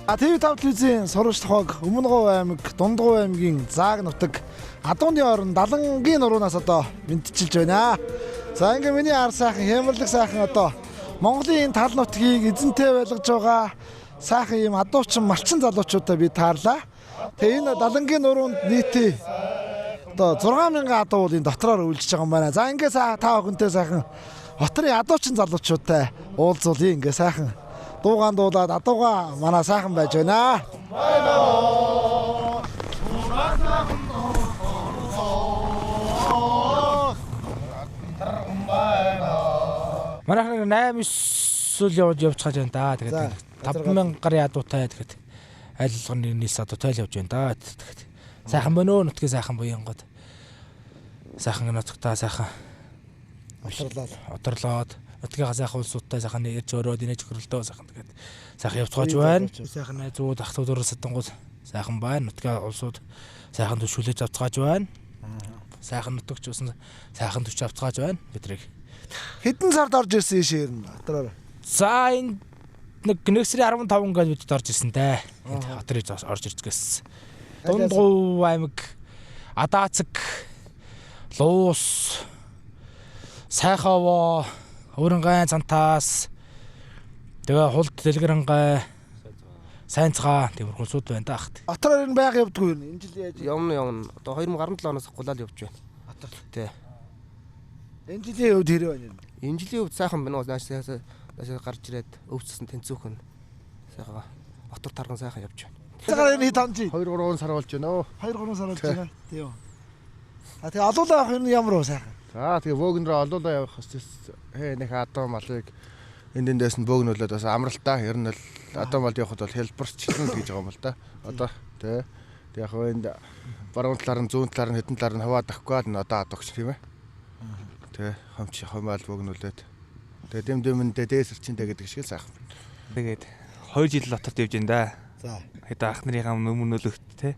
TV5 телевизийн сурагч тохиог Өмнөгов аймаг, Дундгов аймгийн Зааг нутаг Адууны орон Далангийн нуруунаас одоо мэдчилж байна. За ингээ миний ар сайхан хямралаг сайхан одоо Монголын тал нутгийг эзэнтэй байлгаж байгаа сайхан юм адуучин малчин залуучуудаа би таарлаа. Тэгээ энэ Далангийн нуруунд нийтээ одоо 6000 адуу уулын дотроор үйлчж байгаа юм байна. За ингээ та бүхэнтэй сайхан хотрын адуучин залуучуудтай уулзуулъя ингээ сайхан дуугаан дуулаад адууга манай сайхан байж байна. Манайхан 8 сүл явж байгаа юм да. Тэгээд 5000 гарын адуутай тэгэхэд аль болгоны нийс адуутай л явж байна да. Тэгэхээр сайхан байна уу нутгийн сайхан буянгууд. Сайхан нутгтаа сайхан оторлоод нутгийнхаа сайхан улсуудтай сайхан ирж өрөөд инээж хөрөлдөө сайхан тэгээд сайхан явцгааж байна. Сайхан найзууд ах トゥ дөрөс сэтангууд сайхан байна. Нутгийн улсууд сайхан төшүүлж авцгааж байна. Сайхан нутагч усан сайхан төч авцгааж байна бидрийг. Хэдэн сард орж ирсэн шир нь дотроор. За энэ нэг сарын 15 гээд бид орж ирсэн дээ. Хотрыг орж ирцгээс. Дундгов аймаг, Адаацэг, Луус, Сайхаваа, Өрөнгай цантаас тэгээ Хулд Дэлгэрангай, Сайнцгаа тиймэрхүү улсууд байна да ахт. Дотроор энэ байг явдгүй юм. Энэ жил яаж явна. Одоо 2017 оноос гулаал явж байна. Дотор. Тий. Энэ жилийн хувьд хэрэг байна юм. Энэ жилийн хувьд сайхан байна. Наашаа гарч ирээд өвчсөн тэнцүүхэн сайхан отор тарган сайхан явж байна. Цагаар энэ хэд хонжи? 2-3 сар болж байна. 2-3 сар болж байна. Тийм. Тэгээ олуулаа авах нь ямар уу сайхан? За тэгээ вогнроо олуулаа явах хэвчээ нэг адуу малыг эндээс нь бөөгнүүлээд бас амралтаа ер нь л адуу мал явахд бол хэлбэрчлэн гэж байгаа юм л да. Одоо тий. Тэг яг энд баруун талаар нь зүүн талаар нь хэдэн талаар нь хаваа давхгүйд нь одоо адуугч тийм ээ. Тэг хомаал бөөгнүүлээд тэгээ дэм дээс ирчинтэй гэдэг шиг сайхан. Тэгээд 2 жил доторт явж байна да. За. Хэд ах нарын өмнө нөлөөлөлт те.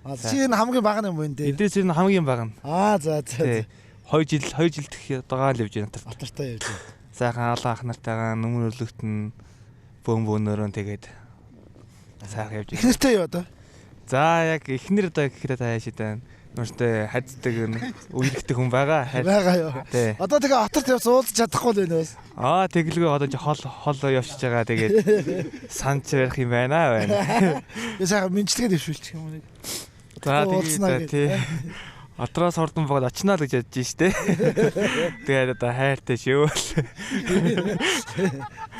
Чи энэ хамгийн бага юм байна дээ. Эдээс энэ хамгийн бага нь. За. 2 жил дэх дагаа л явж байна доторт. Дотортой явж байна. Сайхан алан ах нартайгаа өмнө нөлөөлөлт нь бөөнөөрөө тэгээд сайхан явж байна. Эхнэртэй юу одоо? За яг эхнэр одоо гэхээр та яашаа нууштай хайцдаг үерхдэг хүн байгаа. Байгаа юу. Одоо тэгээ хоторт явж уулзах чадахгүй л байна бас. Тэглгүй одоо хол явчихж байгаа тэгээд санч ярих юм байна. Я сайхан мэдчилгээ дэвшүүлчих юм уу. За тэгээд тий. Атраас хордон богд очнаа л гэж ядж штэ. Тэгээд одоо хайртай шүү.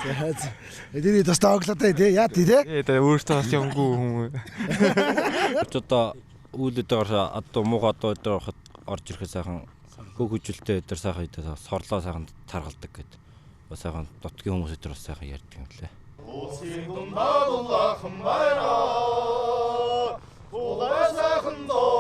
За. Эдний тас тааглаатай тий. Яа тий. Тэгээд өөртөө бас юмгүй хүн. Одоо үүлдээр одоо муу одоо ороход орж ирэх сайхан хөг хүжилтэй өдр сайхан сорлоо сайхан таргалдаг гэдэг. Бас сайхан нутгийн хүмүүс өдр бас сайхан ярьдаг юм лээ. Улсын дундаа дулаахан байна. Улай сайхан доо